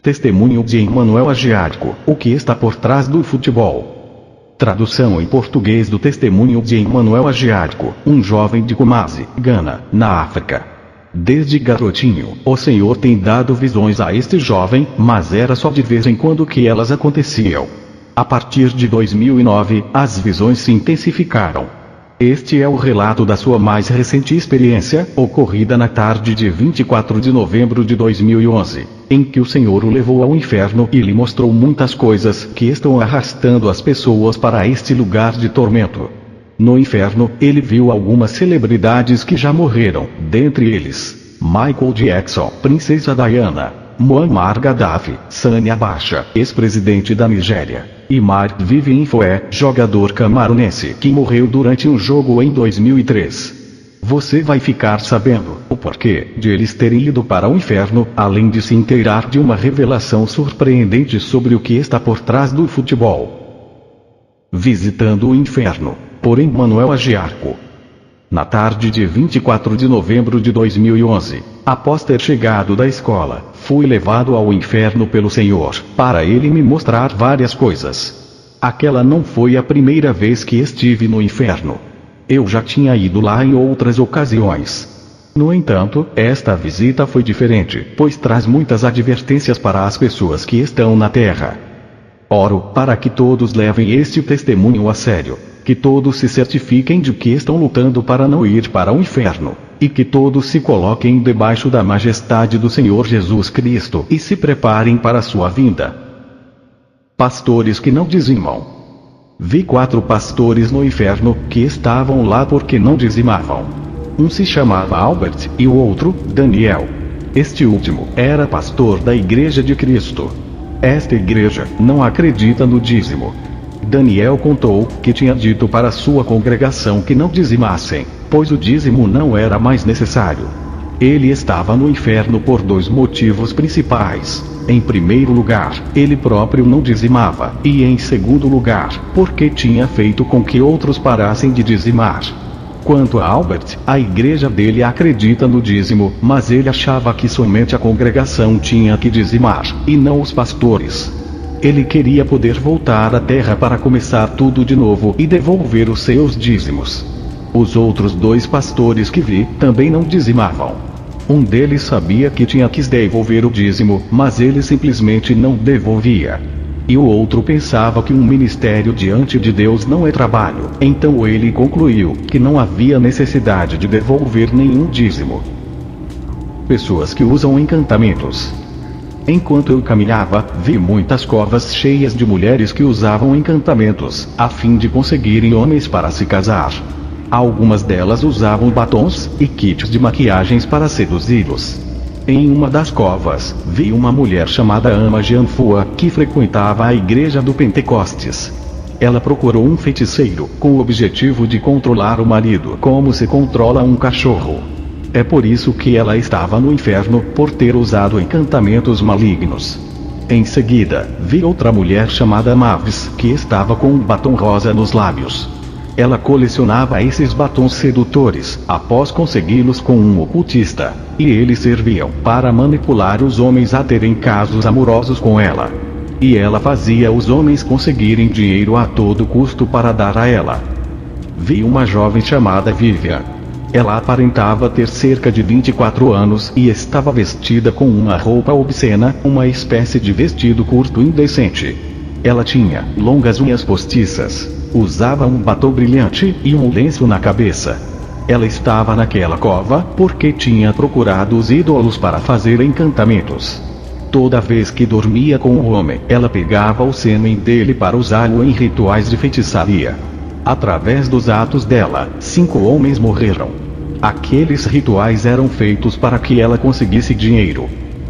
Testemunho de Emmanuel Agiático, o que está por trás do futebol. Tradução em português do testemunho de Emmanuel Agiático, um jovem de Kumasi, Gana, na África. Desde garotinho, o Senhor tem dado visões a este jovem, mas era só de vez em quando que elas aconteciam. A partir de 2009, as visões se intensificaram. Este é o relato da sua mais recente experiência, ocorrida na tarde de 24 de novembro de 2011, em que o Senhor o levou ao inferno e lhe mostrou muitas coisas que estão arrastando as pessoas para este lugar de tormento. No inferno, ele viu algumas celebridades que já morreram, dentre eles, Michael Jackson, Princesa Diana, Muammar Gaddafi, Sani Abacha, ex-presidente da Nigéria, e Mark Vivien Foé, jogador camaronense que morreu durante um jogo em 2003. Você vai ficar sabendo o porquê de eles terem ido para o inferno, além de se inteirar de uma revelação surpreendente sobre o que está por trás do futebol. Visitando o Inferno, por Emmanuel Agiático. Na tarde de 24 de novembro de 2011, após ter chegado da escola, fui levado ao inferno pelo Senhor, para ele me mostrar várias coisas. Aquela não foi a primeira vez que estive no inferno. Eu já tinha ido lá em outras ocasiões. No entanto, esta visita foi diferente, pois traz muitas advertências para as pessoas que estão na Terra. Oro para que todos levem este testemunho a sério, que todos se certifiquem de que estão lutando para não ir para o inferno, e que todos se coloquem debaixo da majestade do Senhor Jesus Cristo e se preparem para a sua vinda. Pastores que não dizimam. Vi 4 pastores no inferno que estavam lá porque não dizimavam. Um se chamava Albert e o outro, Daniel. Este último era pastor da Igreja de Cristo. Esta igreja não acredita no dízimo. Daniel contou que tinha dito para sua congregação que não dizimassem, pois o dízimo não era mais necessário. Ele estava no inferno por 2 motivos principais. Em primeiro lugar, ele próprio não dizimava, e em segundo lugar, porque tinha feito com que outros parassem de dizimar. Quanto a Albert, a igreja dele acredita no dízimo, mas ele achava que somente a congregação tinha que dizimar, e não os pastores. Ele queria poder voltar à terra para começar tudo de novo e devolver os seus dízimos. Os outros 2 pastores que vi também não dizimavam. Um deles sabia que tinha que devolver o dízimo, mas ele simplesmente não devolvia. E o outro pensava que um ministério diante de Deus não é trabalho, então ele concluiu que não havia necessidade de devolver nenhum dízimo. Pessoas que usam encantamentos. Enquanto eu caminhava, vi muitas covas cheias de mulheres que usavam encantamentos, a fim de conseguirem homens para se casar. Algumas delas usavam batons e kits de maquiagens para seduzi-los. Em uma das covas, vi uma mulher chamada Ama Jeanfua, que frequentava a igreja do Pentecostes. Ela procurou um feiticeiro, com o objetivo de controlar o marido como se controla um cachorro. É por isso que ela estava no inferno, por ter usado encantamentos malignos. Em seguida, vi outra mulher chamada Mavis, que estava com um batom rosa nos lábios. Ela colecionava esses batons sedutores, após consegui-los com um ocultista, e eles serviam para manipular os homens a terem casos amorosos com ela. E ela fazia os homens conseguirem dinheiro a todo custo para dar a ela. Vi uma jovem chamada Vivian. Ela aparentava ter cerca de 24 anos e estava vestida com uma roupa obscena, uma espécie de vestido curto indecente. Ela tinha longas unhas postiças, usava um batom brilhante e um lenço na cabeça. Ela estava naquela cova porque tinha procurado os ídolos para fazer encantamentos. Toda vez que dormia com o homem, ela pegava o sêmen dele para usá-lo em rituais de feitiçaria. Através dos atos dela, 5 homens morreram. Aqueles rituais eram feitos para que ela conseguisse dinheiro.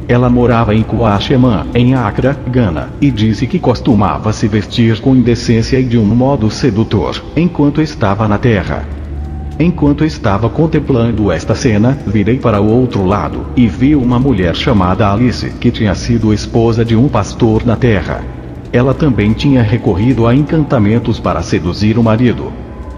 Ela morava em Coaxemã, em Accra, Gana, e disse que costumava se vestir com indecência e de um modo sedutor, enquanto estava na terra. Enquanto estava contemplando esta cena, virei para o outro lado, e vi uma mulher chamada Alice, que tinha sido esposa de um pastor na terra. Ela também tinha recorrido a encantamentos para seduzir o marido.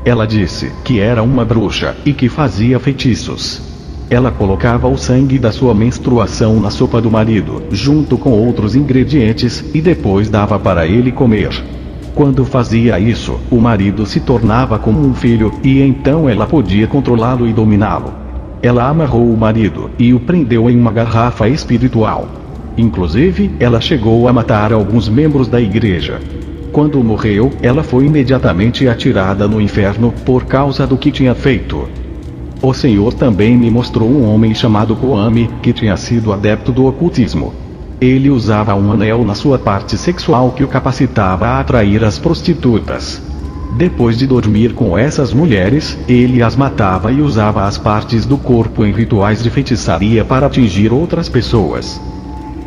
Ela disse que era uma bruxa, e que fazia feitiços. Ela colocava o sangue da sua menstruação na sopa do marido, junto com outros ingredientes, e depois dava para ele comer. Quando fazia isso, o marido se tornava como um filho, e então ela podia controlá-lo e dominá-lo. Ela amarrou o marido, e o prendeu em uma garrafa espiritual. Inclusive, ela chegou a matar alguns membros da igreja. Quando morreu, ela foi imediatamente atirada no inferno, por causa do que tinha feito. O Senhor também me mostrou um homem chamado Kwame, que tinha sido adepto do ocultismo. Ele usava um anel na sua parte sexual que o capacitava a atrair as prostitutas. Depois de dormir com essas mulheres, ele as matava e usava as partes do corpo em rituais de feitiçaria para atingir outras pessoas.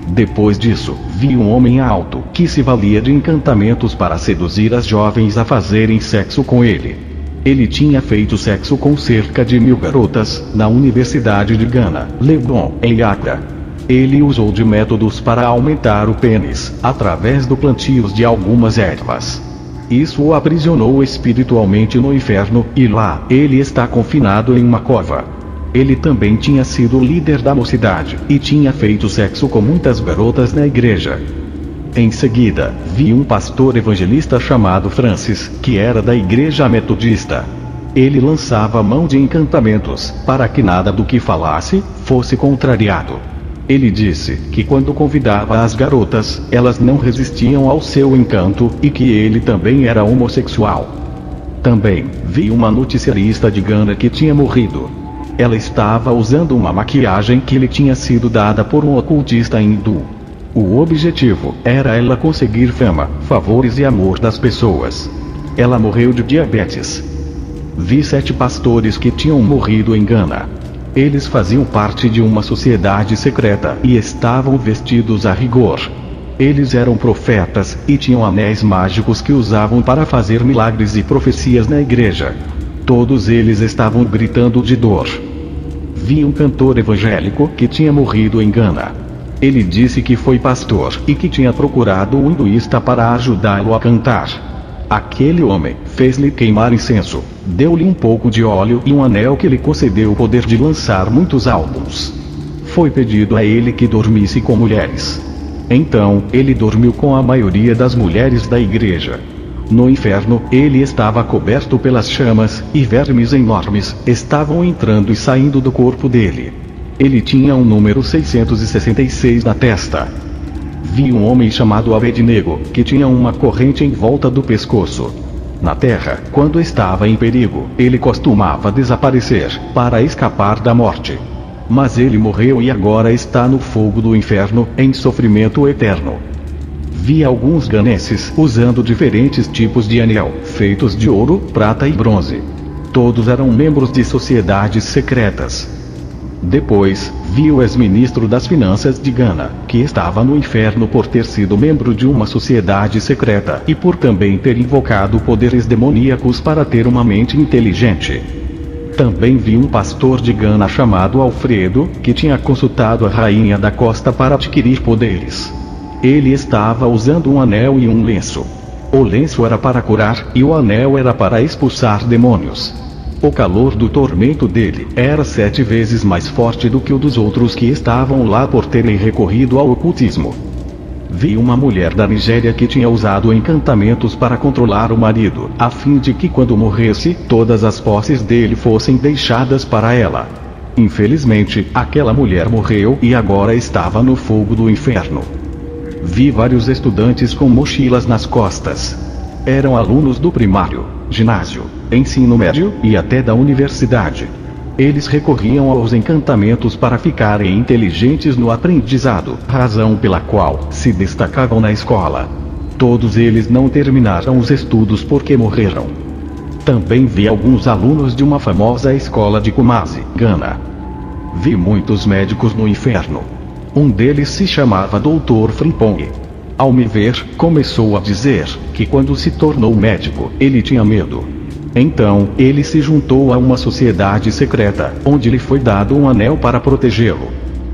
Depois disso, vi um homem alto, que se valia de encantamentos para seduzir as jovens a fazerem sexo com ele. Ele tinha feito sexo com cerca de 1000 garotas, na Universidade de Ghana, Legon, em Accra. Ele usou de métodos para aumentar o pênis, através do plantio de algumas ervas. Isso o aprisionou espiritualmente no inferno, e lá, ele está confinado em uma cova. Ele também tinha sido líder da mocidade, e tinha feito sexo com muitas garotas na igreja. Em seguida, vi um pastor evangelista chamado Francis, que era da igreja metodista. Ele lançava mão de encantamentos, para que nada do que falasse, fosse contrariado. Ele disse que quando convidava as garotas, elas não resistiam ao seu encanto, e que ele também era homossexual. Também, vi uma noticiarista de Ghana que tinha morrido. Ela estava usando uma maquiagem que lhe tinha sido dada por um ocultista hindu. O objetivo era ela conseguir fama, favores e amor das pessoas. Ela morreu de diabetes. Vi 7 pastores que tinham morrido em Ghana. Eles faziam parte de uma sociedade secreta e estavam vestidos a rigor. Eles eram profetas, e tinham anéis mágicos que usavam para fazer milagres e profecias na igreja. Todos eles estavam gritando de dor. Vi um cantor evangélico que tinha morrido em Ghana. Ele disse que foi pastor, e que tinha procurado um hinduísta para ajudá-lo a cantar. Aquele homem fez-lhe queimar incenso, deu-lhe um pouco de óleo e um anel que lhe concedeu o poder de lançar muitos álbuns. Foi pedido a ele que dormisse com mulheres. Então, ele dormiu com a maioria das mulheres da igreja. No inferno, ele estava coberto pelas chamas, e vermes enormes estavam entrando e saindo do corpo dele. Ele tinha um número 666 na testa. Vi um homem chamado Abednego, que tinha uma corrente em volta do pescoço. Na terra, quando estava em perigo, ele costumava desaparecer, para escapar da morte. Mas ele morreu e agora está no fogo do inferno, em sofrimento eterno. Vi alguns ganeses usando diferentes tipos de anel, feitos de ouro, prata e bronze. Todos eram membros de sociedades secretas. Depois, vi o ex-ministro das Finanças de Ghana, que estava no inferno por ter sido membro de uma sociedade secreta, e por também ter invocado poderes demoníacos para ter uma mente inteligente. Também vi um pastor de Ghana chamado Alfredo, que tinha consultado a rainha da costa para adquirir poderes. Ele estava usando um anel e um lenço. O lenço era para curar, e o anel era para expulsar demônios. O calor do tormento dele era 7 vezes mais forte do que o dos outros que estavam lá por terem recorrido ao ocultismo. Vi uma mulher da Nigéria que tinha usado encantamentos para controlar o marido, a fim de que quando morresse, todas as posses dele fossem deixadas para ela. Infelizmente, aquela mulher morreu e agora estava no fogo do inferno. Vi vários estudantes com mochilas nas costas. Eram alunos do primário, ginásio, ensino médio e até da universidade. Eles recorriam aos encantamentos para ficarem inteligentes no aprendizado, razão pela qual se destacavam na escola. Todos eles não terminaram os estudos porque morreram. Também vi alguns alunos de uma famosa escola de Kumasi, Ghana. Vi muitos médicos no inferno. Um deles se chamava Dr. Frimpong. Ao me ver, começou a dizer que quando se tornou médico, ele tinha medo. Então, ele se juntou a uma sociedade secreta, onde lhe foi dado um anel para protegê-lo.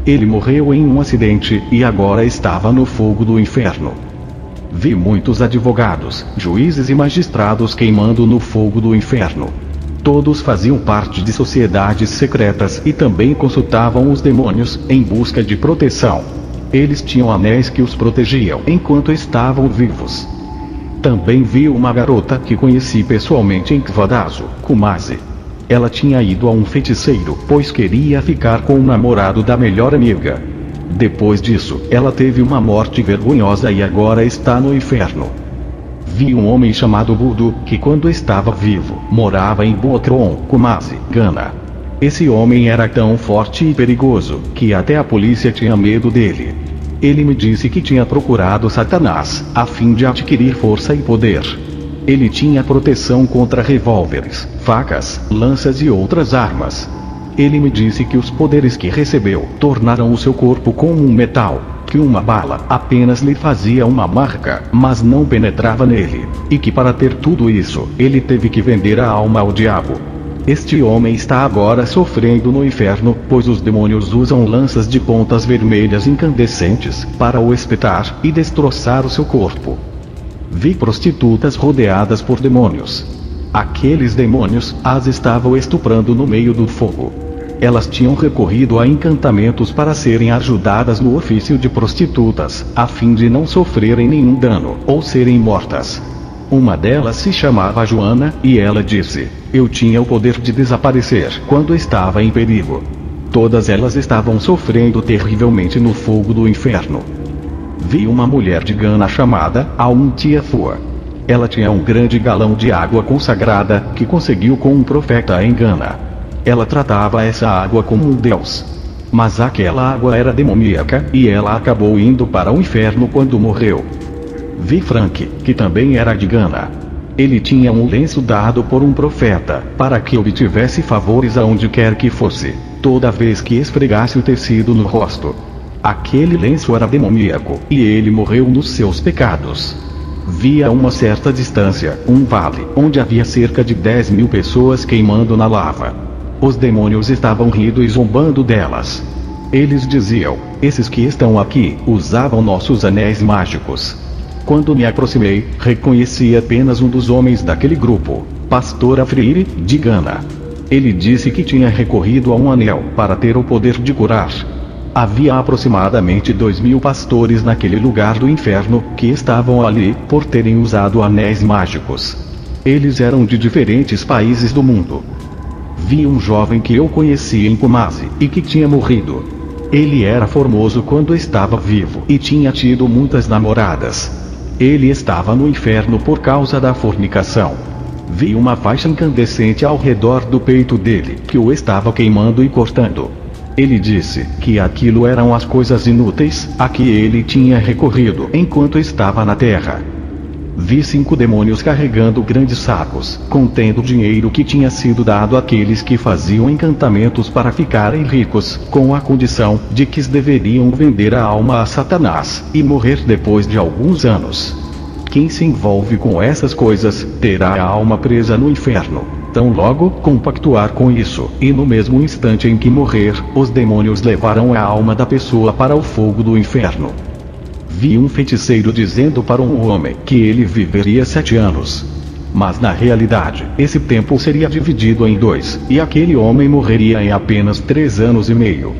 Ele morreu em um acidente, e agora estava no fogo do inferno. Vi muitos advogados, juízes e magistrados queimando no fogo do inferno. Todos faziam parte de sociedades secretas e também consultavam os demônios em busca de proteção. Eles tinham anéis que os protegiam enquanto estavam vivos. Também vi uma garota que conheci pessoalmente em Kvadazo, Kumasi. Ela tinha ido a um feiticeiro, pois queria ficar com o namorado da melhor amiga. Depois disso, ela teve uma morte vergonhosa e agora está no inferno. Vi um homem chamado Budo, que quando estava vivo, morava em Botron, Kumasi, Gana. Esse homem era tão forte e perigoso, que até a polícia tinha medo dele. Ele me disse que tinha procurado Satanás, a fim de adquirir força e poder. Ele tinha proteção contra revólveres, facas, lanças e outras armas. Ele me disse que os poderes que recebeu tornaram o seu corpo como um metal, que uma bala apenas lhe fazia uma marca, mas não penetrava nele, e que para ter tudo isso, ele teve que vender a alma ao diabo. Este homem está agora sofrendo no inferno, pois os demônios usam lanças de pontas vermelhas incandescentes para o espetar e destroçar o seu corpo. Vi prostitutas rodeadas por demônios. Aqueles demônios as estavam estuprando no meio do fogo. Elas tinham recorrido a encantamentos para serem ajudadas no ofício de prostitutas, a fim de não sofrerem nenhum dano ou serem mortas. Uma delas se chamava Joana, e ela disse: eu tinha o poder de desaparecer quando estava em perigo. Todas elas estavam sofrendo terrivelmente no fogo do inferno. Vi uma mulher de Gana chamada Auntiafua. Ela tinha um grande galão de água consagrada, que conseguiu com um profeta em Gana. Ela tratava essa água como um deus. Mas aquela água era demoníaca, e ela acabou indo para o inferno quando morreu. Vi Frank, que também era de Gana. Ele tinha um lenço dado por um profeta, para que obtivesse favores aonde quer que fosse, toda vez que esfregasse o tecido no rosto. Aquele lenço era demoníaco, e ele morreu nos seus pecados. Vi a uma certa distância, um vale, onde havia cerca de 10.000 pessoas queimando na lava. Os demônios estavam rindo e zombando delas. Eles diziam: esses que estão aqui, usavam nossos anéis mágicos. Quando me aproximei, reconheci apenas um dos homens daquele grupo, Pastor Afriri, de Gana. Ele disse que tinha recorrido a um anel para ter o poder de curar. Havia aproximadamente 2.000 pastores naquele lugar do inferno, que estavam ali, por terem usado anéis mágicos. Eles eram de diferentes países do mundo. Vi um jovem que eu conheci em Kumasi, e que tinha morrido. Ele era formoso quando estava vivo, e tinha tido muitas namoradas. Ele estava no inferno por causa da fornicação. Vi uma faixa incandescente ao redor do peito dele, que o estava queimando e cortando. Ele disse que aquilo eram as coisas inúteis a que ele tinha recorrido enquanto estava na terra. Vi 5 demônios carregando grandes sacos, contendo dinheiro que tinha sido dado àqueles que faziam encantamentos para ficarem ricos, com a condição de que deveriam vender a alma a Satanás, e morrer depois de alguns anos. Quem se envolve com essas coisas, terá a alma presa no inferno. Tão logo compactuar com isso, e no mesmo instante em que morrer, os demônios levarão a alma da pessoa para o fogo do inferno. Vi um feiticeiro dizendo para um homem que ele viveria 7 anos. Mas na realidade, esse tempo seria dividido em 2, e aquele homem morreria em apenas 3 anos e meio.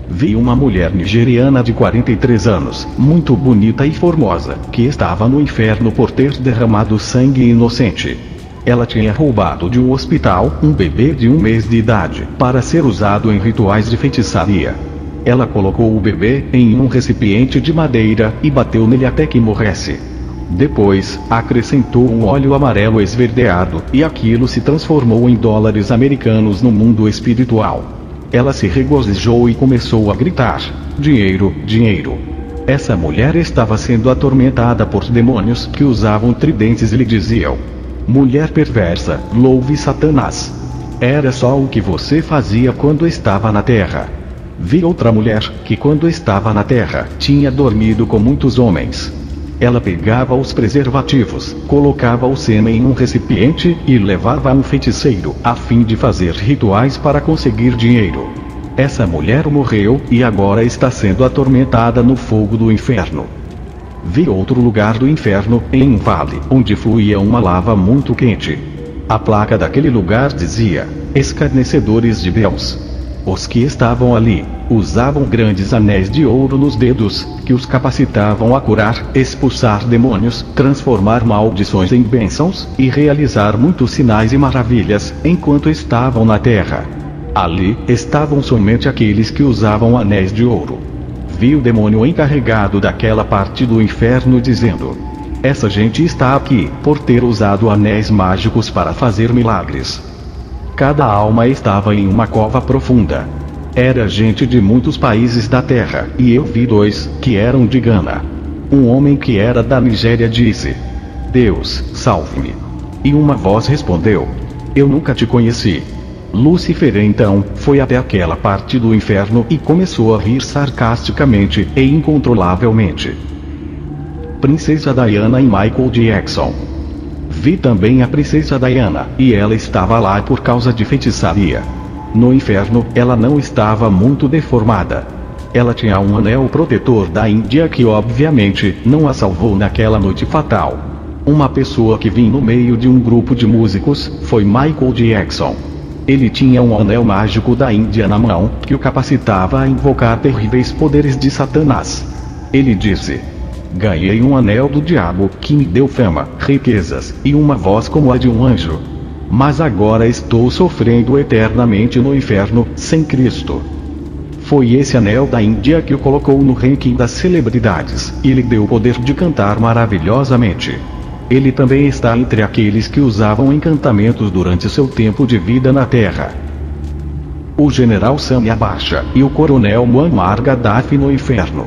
Vi uma mulher nigeriana de 43 anos, muito bonita e formosa, que estava no inferno por ter derramado sangue inocente. Ela tinha roubado de um hospital um bebê de 1 mês de idade, para ser usado em rituais de feitiçaria. Ela colocou o bebê em um recipiente de madeira, e bateu nele até que morresse. Depois, acrescentou um óleo amarelo esverdeado, e aquilo se transformou em dólares americanos no mundo espiritual. Ela se regozijou e começou a gritar: dinheiro, dinheiro. Essa mulher estava sendo atormentada por demônios que usavam tridentes e lhe diziam: mulher perversa, louve Satanás. Era só o que você fazia quando estava na terra. Vi outra mulher, que quando estava na terra, tinha dormido com muitos homens. Ela pegava os preservativos, colocava o sêmen em um recipiente, e levava a um feiticeiro, a fim de fazer rituais para conseguir dinheiro. Essa mulher morreu, e agora está sendo atormentada no fogo do inferno. Vi outro lugar do inferno, em um vale, onde fluía uma lava muito quente. A placa daquele lugar dizia: escarnecedores de Deus. Os que estavam ali usavam grandes anéis de ouro nos dedos, que os capacitavam a curar, expulsar demônios, transformar maldições em bênçãos, e realizar muitos sinais e maravilhas, enquanto estavam na terra. Ali estavam somente aqueles que usavam anéis de ouro. Vi o demônio encarregado daquela parte do inferno dizendo: essa gente está aqui, por ter usado anéis mágicos para fazer milagres. Cada alma estava em uma cova profunda. Era gente de muitos países da terra, e eu vi dois, que eram de Gana. Um homem que era da Nigéria disse: Deus, salve-me. E uma voz respondeu: eu nunca te conheci. Lúcifer então foi até aquela parte do inferno e começou a rir sarcasticamente e incontrolavelmente. Princesa Diana e Michael Jackson. Vi também a princesa Diana, e ela estava lá por causa de feitiçaria. No inferno, ela não estava muito deformada. Ela tinha um anel protetor da Índia que obviamente não a salvou naquela noite fatal. Uma pessoa que vinha no meio de um grupo de músicos foi Michael Jackson. Ele tinha um anel mágico da Índia na mão, que o capacitava a invocar terríveis poderes de Satanás. Ele disse: ganhei um anel do diabo, que me deu fama, riquezas, e uma voz como a de um anjo. Mas agora estou sofrendo eternamente no inferno, sem Cristo. Foi esse anel da Índia que o colocou no ranking das celebridades, e lhe deu o poder de cantar maravilhosamente. Ele também está entre aqueles que usavam encantamentos durante seu tempo de vida na Terra. O general Sami Abacha e o coronel Muammar Gaddafi no inferno.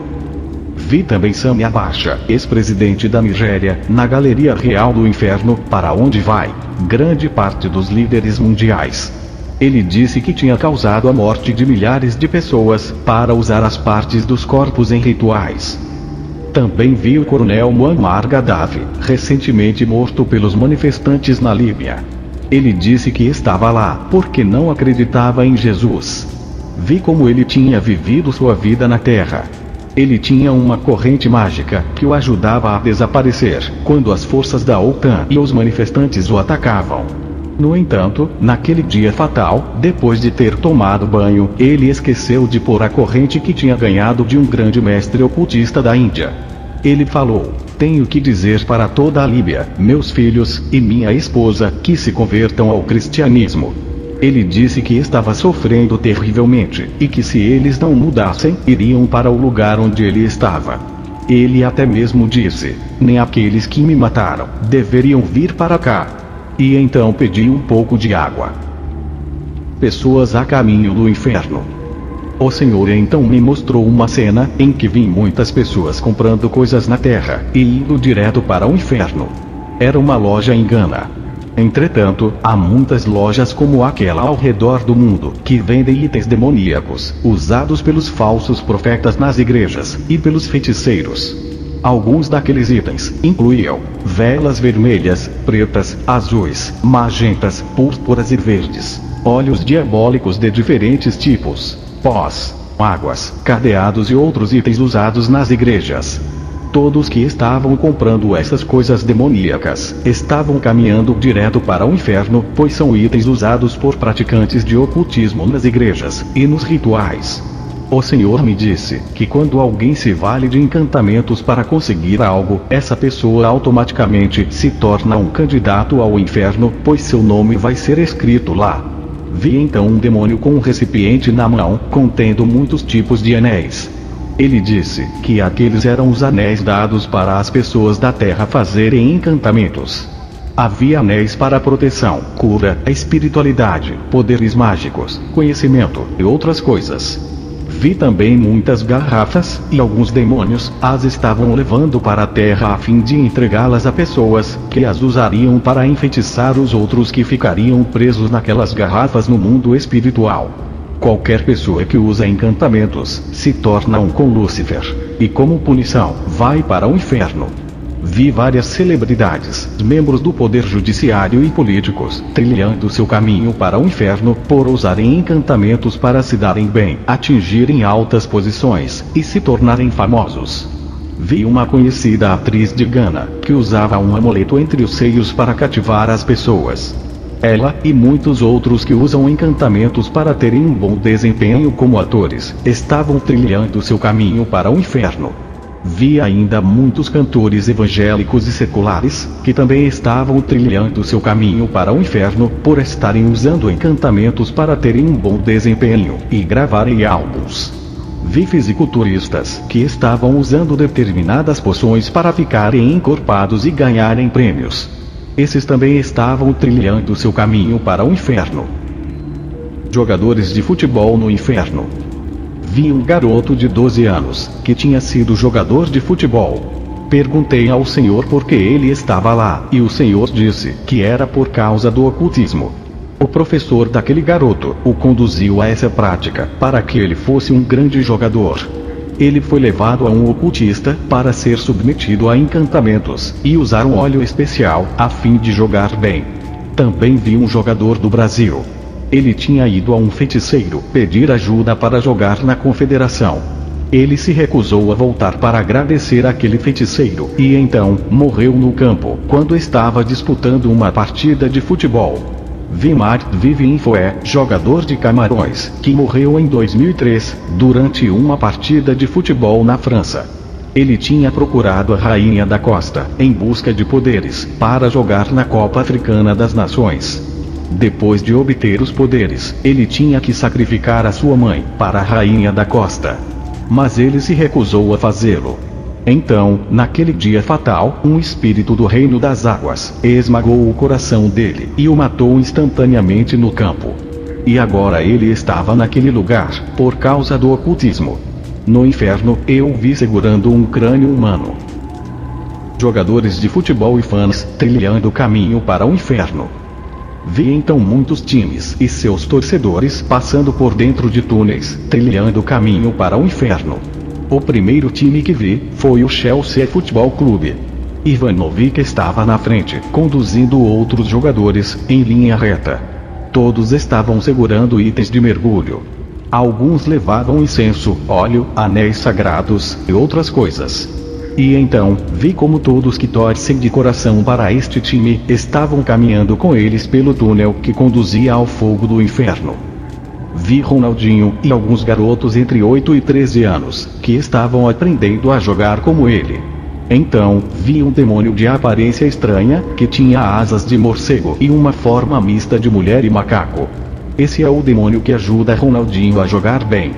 Vi também Sami Abacha, ex-presidente da Nigéria, na Galeria Real do Inferno, para onde vai grande parte dos líderes mundiais. Ele disse que tinha causado a morte de milhares de pessoas, para usar as partes dos corpos em rituais. Também vi o coronel Muammar Gaddafi, recentemente morto pelos manifestantes na Líbia. Ele disse que estava lá, porque não acreditava em Jesus. Vi como ele tinha vivido sua vida na Terra. Ele tinha uma corrente mágica, que o ajudava a desaparecer, quando as forças da OTAN e os manifestantes o atacavam. No entanto, naquele dia fatal, depois de ter tomado banho, ele esqueceu de pôr a corrente que tinha ganhado de um grande mestre ocultista da Índia. Ele falou: tenho que dizer para toda a Líbia, meus filhos, e minha esposa, que se convertam ao cristianismo. Ele disse que estava sofrendo terrivelmente, e que se eles não mudassem, iriam para o lugar onde ele estava. Ele até mesmo disse: nem aqueles que me mataram deveriam vir para cá. E então pedi um pouco de água. Pessoas a caminho do inferno. O Senhor então me mostrou uma cena, em que vi muitas pessoas comprando coisas na terra, e indo direto para o inferno. Era uma loja em Gana. Entretanto, há muitas lojas como aquela ao redor do mundo, que vendem itens demoníacos, usados pelos falsos profetas nas igrejas, e pelos feiticeiros. Alguns daqueles itens incluíam velas vermelhas, pretas, azuis, magentas, púrpuras e verdes, óleos diabólicos de diferentes tipos, pós, águas, cadeados e outros itens usados nas igrejas. Todos que estavam comprando essas coisas demoníacas estavam caminhando direto para o inferno, pois são itens usados por praticantes de ocultismo nas igrejas e nos rituais. O Senhor me disse que quando alguém se vale de encantamentos para conseguir algo, essa pessoa automaticamente se torna um candidato ao inferno, pois seu nome vai ser escrito lá. Vi então um demônio com um recipiente na mão, contendo muitos tipos de anéis. Ele disse que aqueles eram os anéis dados para as pessoas da terra fazerem encantamentos. Havia anéis para proteção, cura, espiritualidade, poderes mágicos, conhecimento e outras coisas. Vi também muitas garrafas, e alguns demônios as estavam levando para a terra a fim de entregá-las a pessoas, que as usariam para enfeitiçar os outros que ficariam presos naquelas garrafas no mundo espiritual. Qualquer pessoa que usa encantamentos, se torna um com Lúcifer, e como punição, vai para o inferno. Vi várias celebridades, membros do poder judiciário e políticos, trilhando seu caminho para o inferno, por usarem encantamentos para se darem bem, atingirem altas posições, e se tornarem famosos. Vi uma conhecida atriz de Gana, que usava um amuleto entre os seios para cativar as pessoas. Ela, e muitos outros que usam encantamentos para terem um bom desempenho como atores, estavam trilhando seu caminho para o inferno. Vi ainda muitos cantores evangélicos e seculares, que também estavam trilhando seu caminho para o inferno, por estarem usando encantamentos para terem um bom desempenho, e gravarem álbuns. Vi fisiculturistas, que estavam usando determinadas poções para ficarem encorpados e ganharem prêmios. Esses também estavam trilhando seu caminho para o inferno. Jogadores de futebol no inferno. Vi um garoto de 12 anos, que tinha sido jogador de futebol. Perguntei ao Senhor por que ele estava lá, e o Senhor disse que era por causa do ocultismo. O professor daquele garoto o conduziu a essa prática, para que ele fosse um grande jogador. Ele foi levado a um ocultista para ser submetido a encantamentos, e usar um óleo especial, a fim de jogar bem. Também vi um jogador do Brasil. Ele tinha ido a um feiticeiro pedir ajuda para jogar na confederação. Ele se recusou a voltar para agradecer àquele feiticeiro, e então, morreu no campo, quando estava disputando uma partida de futebol. Vi Mart Vivinfoé, jogador de Camarões, que morreu em 2003, durante uma partida de futebol na França. Ele tinha procurado a Rainha da Costa, em busca de poderes, para jogar na Copa Africana das Nações. Depois de obter os poderes, ele tinha que sacrificar a sua mãe, para a Rainha da Costa. Mas ele se recusou a fazê-lo. Então, naquele dia fatal, um espírito do reino das águas esmagou o coração dele, e o matou instantaneamente no campo. E agora ele estava naquele lugar, por causa do ocultismo. No inferno, eu o vi segurando um crânio humano. Jogadores de futebol e fãs, trilhando o caminho para o inferno. Vi então muitos times e seus torcedores passando por dentro de túneis, trilhando o caminho para o inferno. O primeiro time que vi foi o Chelsea Futebol Clube. Ivanovic estava na frente, conduzindo outros jogadores, em linha reta. Todos estavam segurando itens de mergulho. Alguns levavam incenso, óleo, anéis sagrados, e outras coisas. E então, vi como todos que torcem de coração para este time, estavam caminhando com eles pelo túnel que conduzia ao fogo do inferno. Vi Ronaldinho e alguns garotos entre 8 e 13 anos, que estavam aprendendo a jogar como ele. Então, vi um demônio de aparência estranha, que tinha asas de morcego e uma forma mista de mulher e macaco. Esse é o demônio que ajuda Ronaldinho a jogar bem.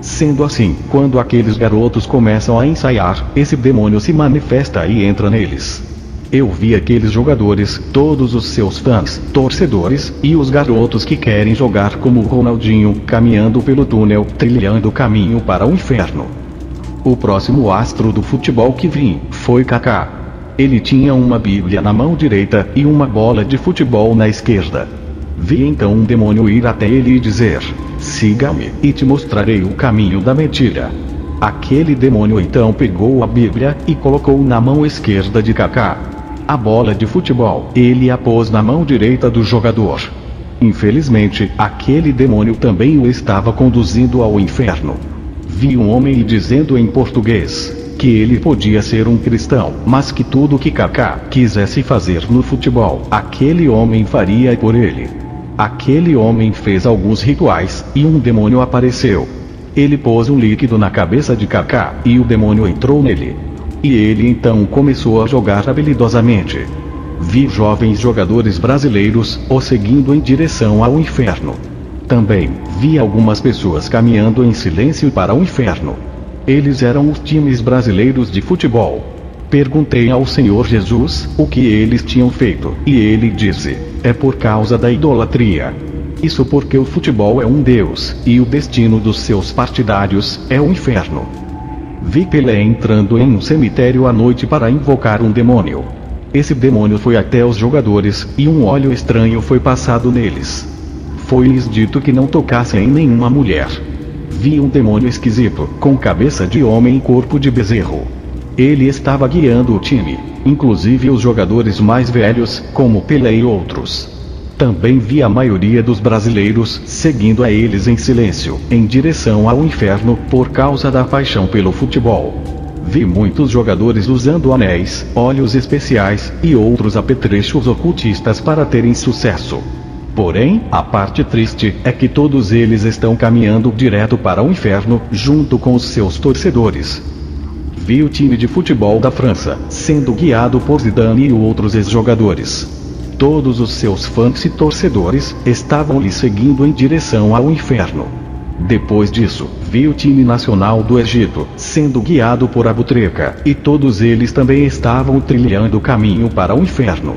Sendo assim, quando aqueles garotos começam a ensaiar, esse demônio se manifesta e entra neles. Eu vi aqueles jogadores, todos os seus fãs, torcedores, e os garotos que querem jogar como Ronaldinho, caminhando pelo túnel, trilhando o caminho para o inferno. O próximo astro do futebol que vi foi Kaká. Ele tinha uma Bíblia na mão direita e uma bola de futebol na esquerda. Vi então um demônio ir até ele e dizer: "Siga-me, e te mostrarei o caminho da mentira." Aquele demônio então pegou a Bíblia e colocou na mão esquerda de Kaká. A bola de futebol, ele a pôs na mão direita do jogador. Infelizmente, aquele demônio também o estava conduzindo ao inferno. Vi um homem lhe dizendo em português que ele podia ser um cristão, mas que tudo que Kaká quisesse fazer no futebol, aquele homem faria por ele. Aquele homem fez alguns rituais, e um demônio apareceu. Ele pôs um líquido na cabeça de Kaká, e o demônio entrou nele. E ele então começou a jogar habilidosamente. Vi jovens jogadores brasileiros o seguindo em direção ao inferno. Também vi algumas pessoas caminhando em silêncio para o inferno. Eles eram os times brasileiros de futebol. Perguntei ao Senhor Jesus o que eles tinham feito, e ele disse: "É por causa da idolatria. Isso porque o futebol é um deus, e o destino dos seus partidários é o inferno." Vi Pelé entrando em um cemitério à noite para invocar um demônio. Esse demônio foi até os jogadores, e um óleo estranho foi passado neles. Foi-lhes dito que não tocassem em nenhuma mulher. Vi um demônio esquisito, com cabeça de homem e corpo de bezerro. Ele estava guiando o time, inclusive os jogadores mais velhos, como Pelé e outros. Também vi a maioria dos brasileiros seguindo a eles em silêncio, em direção ao inferno, por causa da paixão pelo futebol. Vi muitos jogadores usando anéis, óleos especiais, e outros apetrechos ocultistas para terem sucesso. Porém, a parte triste é que todos eles estão caminhando direto para o inferno, junto com os seus torcedores. Vi o time de futebol da França, sendo guiado por Zidane e outros ex-jogadores. Todos os seus fãs e torcedores estavam lhe seguindo em direção ao inferno. Depois disso, vi o time nacional do Egito, sendo guiado por Abu Trika, e todos eles também estavam trilhando o caminho para o inferno.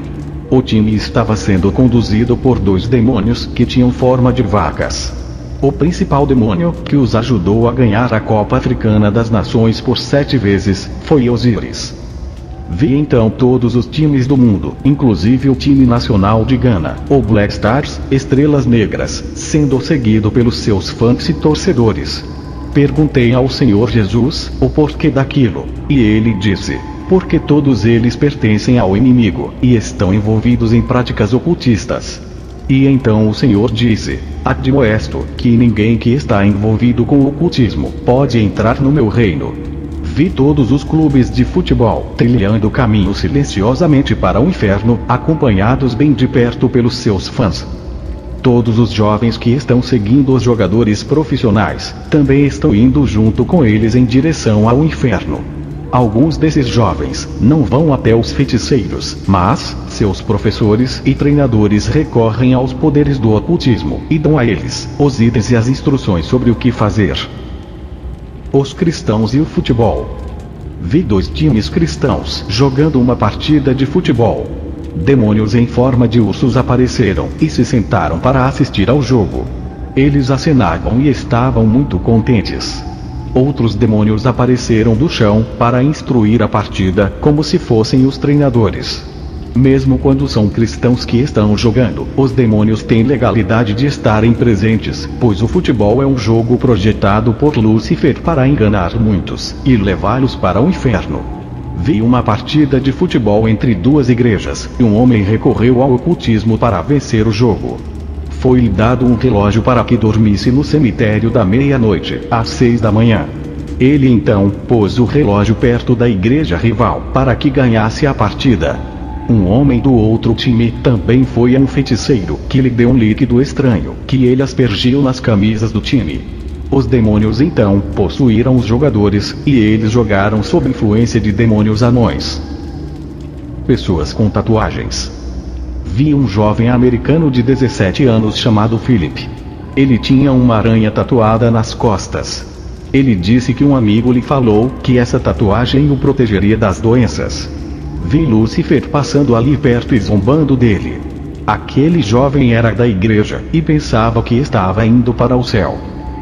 O time estava sendo conduzido por 2 demônios que tinham forma de vacas. O principal demônio, que os ajudou a ganhar a Copa Africana das Nações por 7 vezes, foi Osíris. Vi então todos os times do mundo, inclusive o time nacional de Gana, o Black Stars, Estrelas Negras, sendo seguido pelos seus fãs e torcedores. Perguntei ao Senhor Jesus o porquê daquilo, e ele disse: porque todos eles pertencem ao inimigo, e estão envolvidos em práticas ocultistas. E então o Senhor disse: admoesto que ninguém que está envolvido com o ocultismo pode entrar no meu reino. Vi todos os clubes de futebol trilhando o caminho silenciosamente para o inferno, acompanhados bem de perto pelos seus fãs. Todos os jovens que estão seguindo os jogadores profissionais também estão indo junto com eles em direção ao inferno. Alguns desses jovens não vão até os feiticeiros, mas seus professores e treinadores recorrem aos poderes do ocultismo e dão a eles os itens e as instruções sobre o que fazer. Os cristãos e o futebol. Vi 2 times cristãos jogando uma partida de futebol. Demônios em forma de ursos apareceram e se sentaram para assistir ao jogo. Eles acenavam e estavam muito contentes. Outros demônios apareceram do chão para instruir a partida, como se fossem os treinadores. Mesmo quando são cristãos que estão jogando, os demônios têm legalidade de estarem presentes, pois o futebol é um jogo projetado por Lúcifer para enganar muitos e levá-los para o inferno. Vi uma partida de futebol entre 2 igrejas, e um homem recorreu ao ocultismo para vencer o jogo. Foi-lhe dado um relógio para que dormisse no cemitério da meia-noite, às 6 da manhã. Ele então pôs o relógio perto da igreja rival, para que ganhasse a partida. Um homem do outro time também foi a um feiticeiro, que lhe deu um líquido estranho, que ele aspergiu nas camisas do time. Os demônios então possuíram os jogadores, e eles jogaram sob influência de demônios anões. Pessoas com tatuagens. Vi um jovem americano de 17 anos chamado Philip. Ele tinha uma aranha tatuada nas costas. Ele disse que um amigo lhe falou que essa tatuagem o protegeria das doenças. Vi Lúcifer passando ali perto e zombando dele. Aquele jovem era da igreja, e pensava que estava indo para o céu.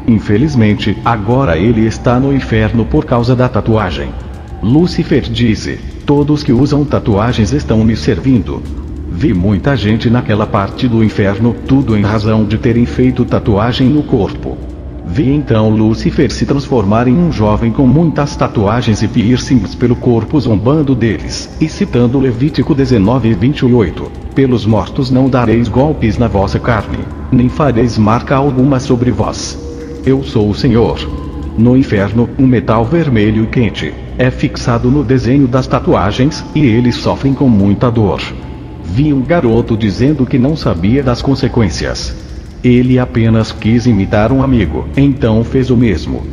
Infelizmente, agora ele está no inferno por causa da tatuagem. Lúcifer disse: todos que usam tatuagens estão me servindo. Vi muita gente naquela parte do inferno, tudo em razão de terem feito tatuagem no corpo. Vi então Lúcifer se transformar em um jovem com muitas tatuagens e piercings pelo corpo, zombando deles, e citando Levítico 19:28, pelos mortos não dareis golpes na vossa carne, nem fareis marca alguma sobre vós. Eu sou o Senhor. No inferno, um metal vermelho e quente é fixado no desenho das tatuagens, e eles sofrem com muita dor. Vi um garoto dizendo que não sabia das consequências. Ele apenas quis imitar um amigo, então fez o mesmo.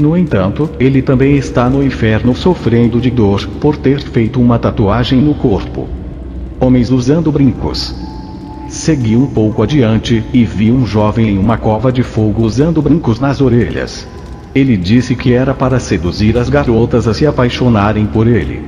No entanto, ele também está no inferno sofrendo de dor, por ter feito uma tatuagem no corpo. Homens usando brincos. Segui um pouco adiante, e vi um jovem em uma cova de fogo usando brincos nas orelhas. Ele disse que era para seduzir as garotas a se apaixonarem por ele.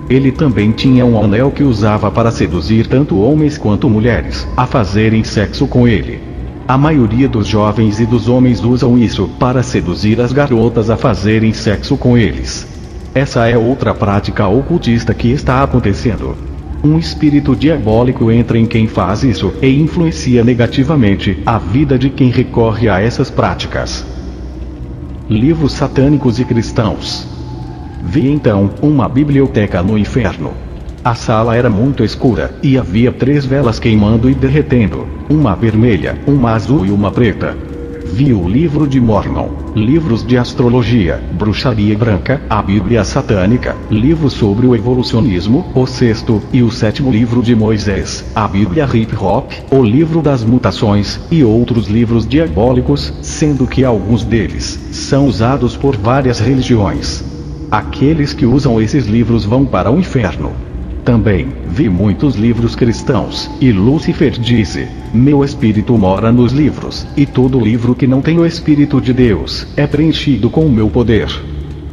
Ele também tinha um anel que usava para seduzir tanto homens quanto mulheres a fazerem sexo com ele. A maioria dos jovens e dos homens usam isso para seduzir as garotas a fazerem sexo com eles. Essa é outra prática ocultista que está acontecendo. Um espírito diabólico entra em quem faz isso e influencia negativamente a vida de quem recorre a essas práticas. Livros satânicos e cristãos. Vi então uma biblioteca no inferno. A sala era muito escura, e havia 3 velas queimando e derretendo, uma vermelha, uma azul e uma preta. Vi o livro de Mormon, livros de astrologia, bruxaria branca, a Bíblia satânica, livros sobre o evolucionismo, o sexto e o sétimo livro de Moisés, a Bíblia hip hop, o livro das mutações, e outros livros diabólicos, sendo que alguns deles são usados por várias religiões. Aqueles que usam esses livros vão para o inferno. Também vi muitos livros cristãos, e Lúcifer disse: meu espírito mora nos livros, e todo livro que não tem o Espírito de Deus é preenchido com o meu poder.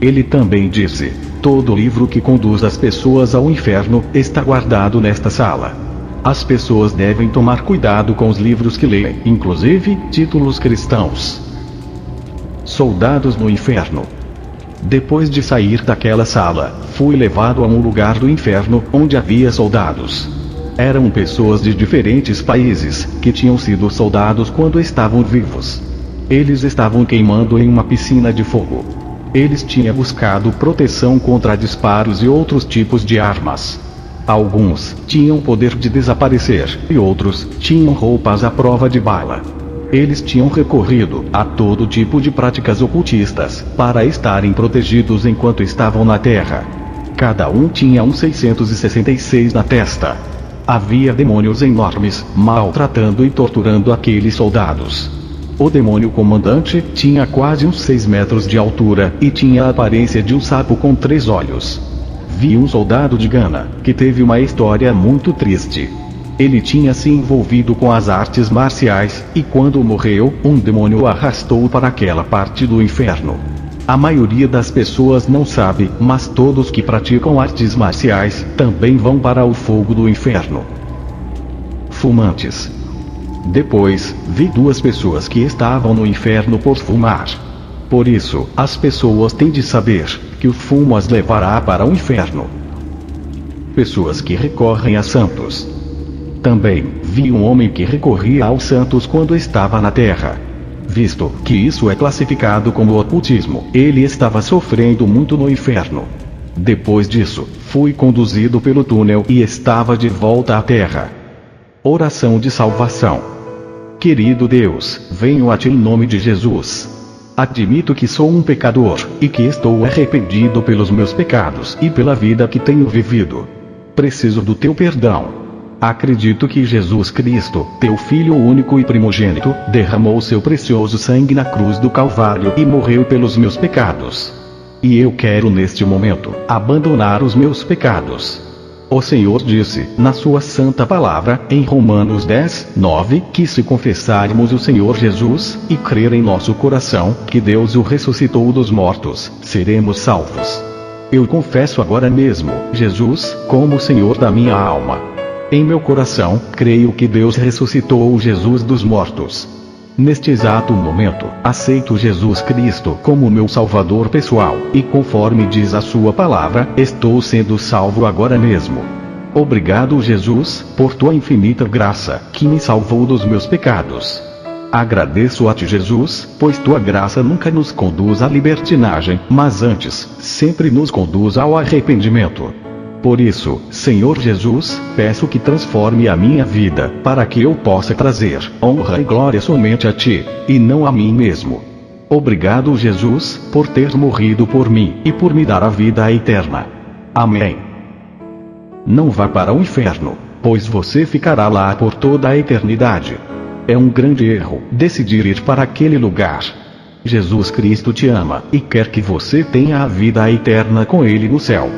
Ele também disse: todo livro que conduz as pessoas ao inferno está guardado nesta sala. As pessoas devem tomar cuidado com os livros que leem, inclusive títulos cristãos. Soldados no inferno. Depois de sair daquela sala, fui levado a um lugar do inferno, onde havia soldados. Eram pessoas de diferentes países, que tinham sido soldados quando estavam vivos. Eles estavam queimando em uma piscina de fogo. Eles tinham buscado proteção contra disparos e outros tipos de armas. Alguns tinham poder de desaparecer, e outros tinham roupas à prova de bala. Eles tinham recorrido a todo tipo de práticas ocultistas, para estarem protegidos enquanto estavam na Terra. Cada um tinha um 666 na testa. Havia demônios enormes, maltratando e torturando aqueles soldados. O demônio comandante tinha quase uns 6 metros de altura, e tinha a aparência de um sapo com 3 olhos. Vi um soldado de Gana, que teve uma história muito triste. Ele tinha se envolvido com as artes marciais, e quando morreu, um demônio o arrastou para aquela parte do inferno. A maioria das pessoas não sabe, mas todos que praticam artes marciais também vão para o fogo do inferno. Fumantes. Depois, vi 2 pessoas que estavam no inferno por fumar. Por isso, as pessoas têm de saber que o fumo as levará para o inferno. Pessoas que recorrem a santos. Também vi um homem que recorria aos santos quando estava na Terra. Visto que isso é classificado como ocultismo, ele estava sofrendo muito no inferno. Depois disso, fui conduzido pelo túnel e estava de volta à Terra. Oração de salvação. Querido Deus, venho a Ti em nome de Jesus. Admito que sou um pecador, e que estou arrependido pelos meus pecados e pela vida que tenho vivido. Preciso do Teu perdão. Acredito que Jesus Cristo, Teu Filho único e primogênito, derramou seu precioso sangue na cruz do Calvário e morreu pelos meus pecados. E eu quero neste momento abandonar os meus pecados. O Senhor disse, na sua santa palavra, em Romanos 10:9, que se confessarmos o Senhor Jesus, e crer em nosso coração, que Deus o ressuscitou dos mortos, seremos salvos. Eu confesso agora mesmo, Jesus, como Senhor da minha alma. Em meu coração, creio que Deus ressuscitou o Jesus dos mortos. Neste exato momento, aceito Jesus Cristo como meu Salvador pessoal, e conforme diz a sua palavra, estou sendo salvo agora mesmo. Obrigado, Jesus, por tua infinita graça, que me salvou dos meus pecados. Agradeço a Ti, Jesus, pois tua graça nunca nos conduz à libertinagem, mas antes, sempre nos conduz ao arrependimento. Por isso, Senhor Jesus, peço que transforme a minha vida, para que eu possa trazer honra e glória somente a Ti, e não a mim mesmo. Obrigado, Jesus, por ter morrido por mim, e por me dar a vida eterna. Amém. Não vá para o inferno, pois você ficará lá por toda a eternidade. É um grande erro decidir ir para aquele lugar. Jesus Cristo te ama, e quer que você tenha a vida eterna com Ele no céu.